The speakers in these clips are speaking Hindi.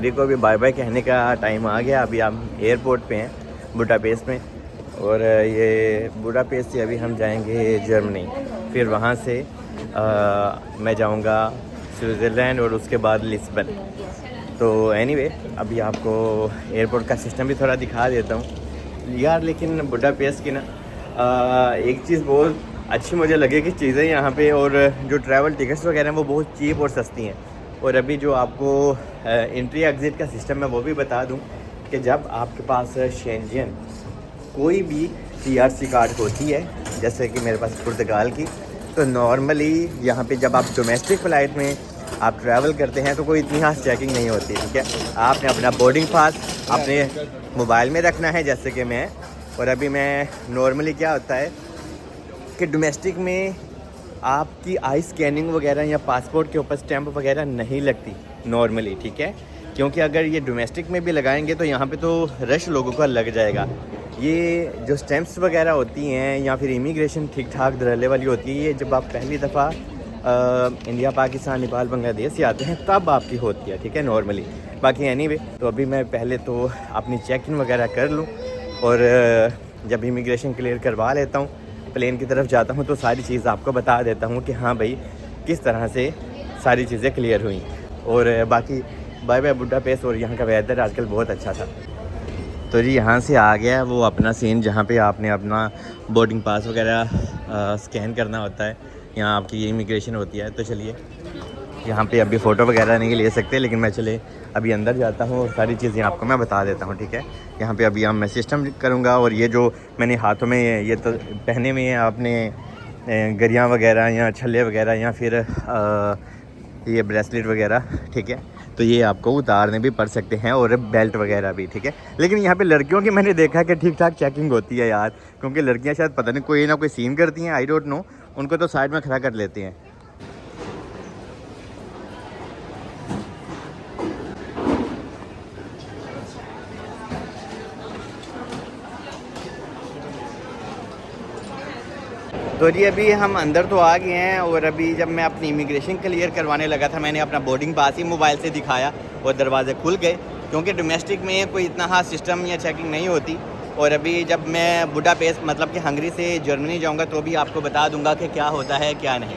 मेरे को भी बाय बाय कहने का टाइम आ गया। अभी हम एयरपोर्ट पे हैं बुडापेस्ट में, और ये बुडापेस्ट से अभी हम जाएंगे जर्मनी। फिर वहाँ से मैं जाऊँगा स्विट्ज़रलैंड और उसके बाद लिस्बन। तो एनीवे अभी आपको एयरपोर्ट का सिस्टम भी थोड़ा दिखा देता हूँ यार। लेकिन बुडापेस्ट की ना एक चीज़ बहुत अच्छी मुझे लगे कि चीज़ें यहाँ पे और जो ट्रैवल टिकट्स वगैरह हैं वो बहुत चीप और सस्ती हैं। और अभी जो आपको एंट्री एग्ज़िट का सिस्टम है वो भी बता दूँ कि जब आपके पास शेंजन कोई भी टीआरसी कार्ड होती है, जैसे कि मेरे पास पुर्तगाल की, तो नॉर्मली यहाँ पे जब आप डोमेस्टिक फ़्लाइट में आप ट्रैवल करते हैं तो कोई इतनी खास चेकिंग नहीं होती, ठीक है। आपने अपना बोर्डिंग पास अपने मोबाइल में रखना है, जैसे कि मैं, और अभी मैं नॉर्मली क्या होता है कि डोमेस्टिक में आपकी आई स्कैनिंग वगैरह या पासपोर्ट के ऊपर स्टैंप वगैरह नहीं लगती नॉर्मली, ठीक है। क्योंकि अगर ये डोमेस्टिक में भी लगाएंगे तो यहाँ पे तो रश लोगों का लग जाएगा। ये जो स्टैंप्स वगैरह होती हैं या फिर इमिग्रेशन ठीक ठाक धड़ल्ले वाली होती है, ये जब आप पहली दफ़ा इंडिया, पाकिस्तान, नेपाल, बांग्लादेश से आते हैं तब आपकी होती है, ठीक है, नॉर्मली। बाकी एनीवे तो अभी मैं पहले तो अपनी चेक इन वगैरह कर लूँ, और जब इमिग्रेशन क्लियर करवा लेता हूँ प्लेन की तरफ जाता हूँ तो सारी चीज़ आपको बता देता हूँ कि हाँ भाई किस तरह से सारी चीज़ें क्लियर हुई। और बाकी बाय बाय बुडापेस्ट। और यहाँ का वेदर आजकल बहुत अच्छा था। तो जी यहाँ से आ गया वो अपना सीन जहाँ पे आपने अपना बोर्डिंग पास वगैरह स्कैन करना होता है, यहाँ आपकी इमिग्रेशन होती है। तो चलिए यहाँ पे अभी फ़ोटो वगैरह नहीं ले सकते, लेकिन मैं चले अभी अंदर जाता हूँ और सारी चीज़ें आपको मैं बता देता हूँ, ठीक है। यहाँ पे अभी मैं सिस्टम करूँगा, और ये जो मैंने हाथों में ये तो पहने हुए हैं आपने गरियाँ वगैरह या छल्ले वगैरह या फिर ये ब्रेसलेट वगैरह, ठीक है, तो ये आपको उतारने भी पड़ सकते हैं, और बेल्ट वगैरह भी, ठीक है। लेकिन यहाँ पे लड़कियों की मैंने देखा कि ठीक ठाक चेकिंग होती है यार, क्योंकि लड़कियाँ शायद पता नहीं कोई ना कोई सीन करती हैं, आई डोंट नो, उनको तो साइड में खड़ा कर लेते हैं। तो जी अभी हम अंदर तो आ गए हैं, और अभी जब मैं अपनी इमिग्रेशन क्लियर करवाने लगा था मैंने अपना बोर्डिंग पास ही मोबाइल से दिखाया और दरवाजे खुल गए, क्योंकि डोमेस्टिक में कोई इतना खास सिस्टम या चेकिंग नहीं होती। और अभी जब मैं बुडापेस्ट मतलब कि हंगरी से जर्मनी जाऊंगा तो भी आपको बता दूंगा कि क्या होता है क्या नहीं।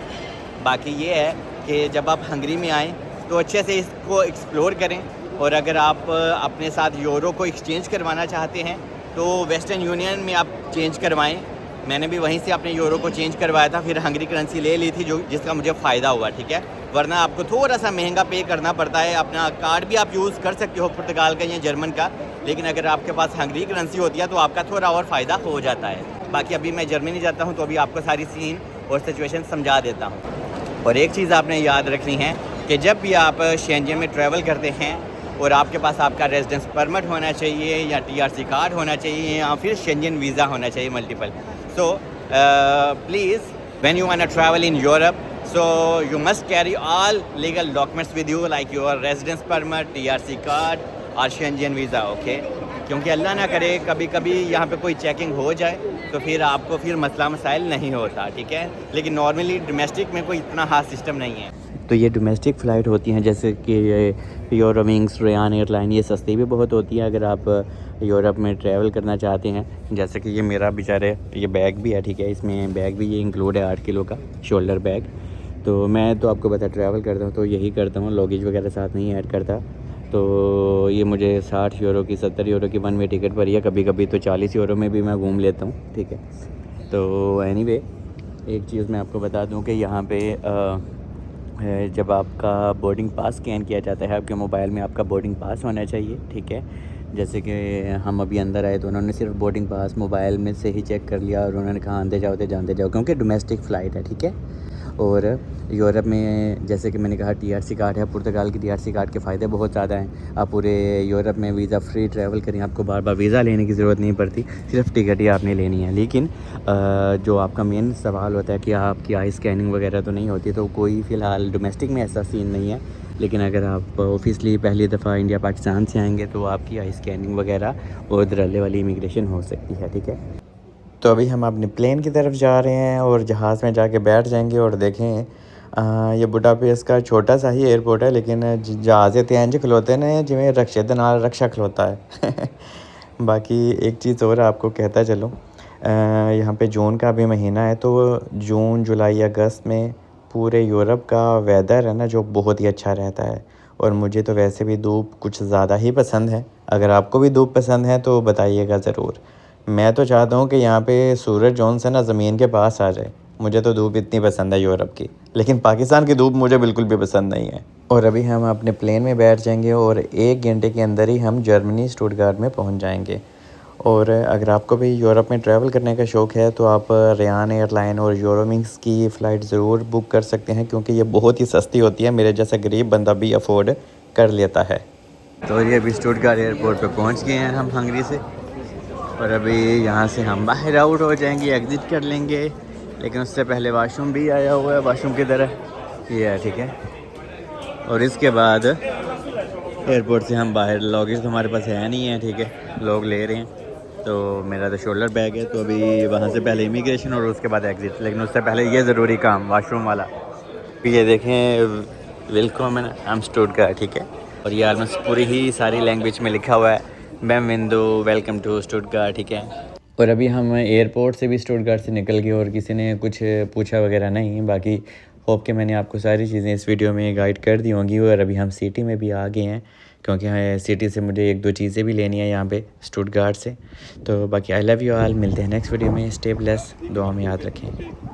बाकी ये है कि जब आप हंगरी में आएँ तो अच्छे से इसको एक्सप्लोर करें, और अगर आप अपने साथ यूरो को एक्सचेंज करवाना चाहते हैं तो वेस्टर्न यूनियन में आप चेंज करवाएँ। मैंने भी वहीं से अपने यूरो को चेंज करवाया था, फिर हंगरी करेंसी ले ली थी, जो जिसका मुझे फ़ायदा हुआ, ठीक है। वरना आपको थोड़ा सा महंगा पे करना पड़ता है। अपना कार्ड भी आप यूज़ कर सकते हो पुर्तगाल का या जर्मन का, लेकिन अगर आपके पास हंगरी करेंसी होती है तो आपका थोड़ा और फ़ायदा हो जाता है। बाकी अभी मैं जर्मनी जाता हूँ तो अभी आपको सारी सीन और सिचुएशन समझा देता हूँ। और एक चीज़ आपने याद रखनी है कि जब भी आप शेंजन में ट्रैवल करते हैं और आपके पास आपका रेजिडेंस परमिट होना चाहिए या टीआरसी कार्ड होना चाहिए या फिर शेंजन वीज़ा होना चाहिए multiple. So please, when you want to travel in Europe, so you must carry all legal documents with you, like your residence permit, TRC card और Schengen visa, okay? क्योंकि अल्लाह ना करे कभी कभी यहाँ पे कोई चेकिंग हो जाए तो फिर आपको फिर मसला मसाइल नहीं होता, ठीक है। लेकिन नॉर्मली डोमेस्टिक में कोई इतना खास सिस्टम नहीं है। तो ये डोमेस्टिक फ़्लाइट होती हैं, जैसे कि यूरोविंग्स, रेयान एयरलाइन, ये सस्ती भी बहुत होती है अगर आप यूरोप में ट्रैवल करना चाहते हैं। जैसे कि ये मेरा बेचारे ये बैग भी है, ठीक है, इसमें बैग भी ये इंक्लूड है 8 किलो का शोल्डर बैग। तो मैं तो आपको पता ट्रैवल करता हूँ तो यही करता हूँ, लगेज वगैरह साथ नहीं ऐड करता। तो ये मुझे 60 यूरो की 70 यूरो की वन वे टिकट पड़ी है, कभी कभी तो 40 यूरो में भी मैं घूम लेता हूँ, ठीक है। तो एनीवे एक चीज़ मैं आपको बता दूँ कि यहाँ पे जब आपका बोर्डिंग पास स्कैन किया जाता है, आपके मोबाइल में आपका बोर्डिंग पास होना चाहिए, ठीक है। जैसे कि हम अभी अंदर आए तो उन्होंने सिर्फ बोर्डिंग पास मोबाइल में से ही चेक कर लिया और उन्होंने कहा आते जाओ तो जानते जाओ, क्योंकि डोमेस्टिक फ़्लाइट है, ठीक है। और यूरोप में जैसे कि मैंने कहा टीआरसी कार्ड है, पुर्तगाल की टीआरसी कार्ड के फ़ायदे बहुत ज़्यादा हैं। आप पूरे यूरोप में वीज़ा फ्री ट्रैवल करें, आपको बार बार वीज़ा लेने की ज़रूरत नहीं पड़ती, सिर्फ टिकट ही आपने लेनी है। लेकिन जो आपका मेन सवाल होता है कि आपकी आई स्कैनिंग वगैरह तो नहीं होती, तो कोई फ़िलहाल डोमेस्टिक में ऐसा सीन नहीं है। लेकिन अगर आप ऑफिसली पहली दफ़ा इंडिया पाकिस्तान से आएंगे तो आपकी आई स्कैनिंग वगैरह और धड़ल्ले वाली इमिग्रेशन हो सकती है, ठीक है। तो अभी हम अपने प्लेन की तरफ जा रहे हैं और जहाज़ में जाके बैठ जाएंगे और देखें ये बुडापेस्ट का छोटा सा ही एयरपोर्ट है, लेकिन जहाज़े ते इंज खलोते ने जिवें रक्शे दे नाल रक्षा खलोता है। बाकी एक चीज़ और आपको कहता चलूँ, यहाँ पे जून का अभी महीना है, तो जून जुलाई अगस्त में पूरे यूरोप का वेदर है ना जो बहुत ही अच्छा रहता है। और मुझे तो वैसे भी धूप कुछ ज़्यादा ही पसंद है। अगर आपको भी धूप पसंद है तो बताइएगा ज़रूर। मैं तो चाहता हूँ कि यहाँ पे सूरज जौन से ना ज़मीन के पास आ जाए। मुझे तो धूप इतनी पसंद है यूरोप की, लेकिन पाकिस्तान की धूप मुझे बिल्कुल भी पसंद नहीं है। और अभी हम अपने प्लेन में बैठ जाएंगे और 1 घंटे के अंदर ही हम जर्मनी स्टुटगार्ट में पहुँच जाएंगे। और अगर आपको भी यूरोप में ट्रैवल करने का शौक़ है तो आप रेयान एयरलाइन और यूरोविंग्स की फ़्लाइट ज़रूर बुक कर सकते हैं, क्योंकि ये बहुत ही सस्ती होती है। मेरे जैसा गरीब बंदा भी अफोर्ड कर लेता है। तो ये अभी स्टुटगार्ट एयरपोर्ट पे पहुंच गए हैं हम हंगरी से, और अभी यहाँ से हम बाहर आउट हो जाएंगे, एग्ज़िट कर लेंगे। लेकिन उससे पहले वाशरूम भी आया हुआ है, वाशरूम की तरह ये है, ठीक है। और इसके बाद एयरपोर्ट से हम बाहर, लगेज तो हमारे पास है नहीं है, ठीक है, लोग ले रहे हैं। तो मेरा तो शोल्डर बैग है, तो अभी वहाँ से पहले इमिग्रेशन और उसके बाद एग्ज़िट, लेकिन उससे पहले ये ज़रूरी काम वाशरूम वाला। ये देखें, वेलकम एम स्टुटगार्ट, ठीक है। और ये ऑलमोस्ट पूरी ही सारी लैंग्वेज में लिखा हुआ है, बिenvenido, वेलकम टू स्टुटगार्ट, ठीक है। और अभी हम एयरपोर्ट से भी स्टुटगार्ट से निकल गए और किसी ने कुछ पूछा वगैरह नहीं। बाकी होप कि मैंने आपको सारी चीज़ें इस वीडियो में गाइड कर दी होंगी। और अभी हम सिटी में भी आ गए हैं, क्योंकि सिटी से मुझे 1-2 चीज़ें भी लेनी है यहाँ पे स्टुटगार्ट से। तो बाकी आई लव यू ऑल, मिलते हैं नेक्स्ट वीडियो में। स्टे ब्लेस, दुआ में याद रखें।